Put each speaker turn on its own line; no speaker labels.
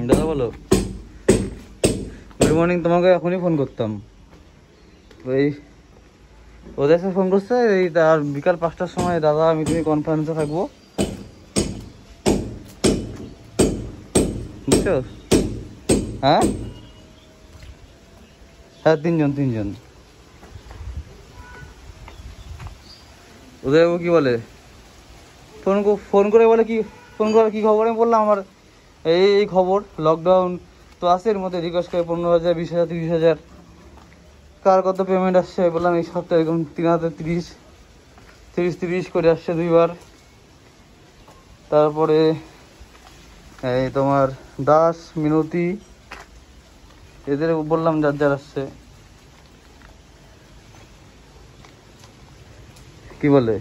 দাদা বলো। Good morning, তোমাকে এখনই ফোন করতাম। ওই ওদের সাথে ফোন করছে, এই তার বিকাল 5টার সময় দাদা আমি তুমি কনফারেন্সে থাকবো, বুঝছো? হ্যাঁ হ্যাঁ, তিনজন। ওদের কি বলে, ফোন করে বলে কি, ফোন করে কি খবর? আমি বললাম আমার এই খবর, লকডাউন তো আছে, এর মধ্যে রিকোয়েস্ট করে 15,000, 20,000, 30,000, কার কত পেমেন্ট আসছে বললাম এই সপ্তাহে এরকম 3,030 করে আসছে 2বার। তারপরে এই তোমার দাস, মিনতি, এদের বললাম যার আসছে, কি বলে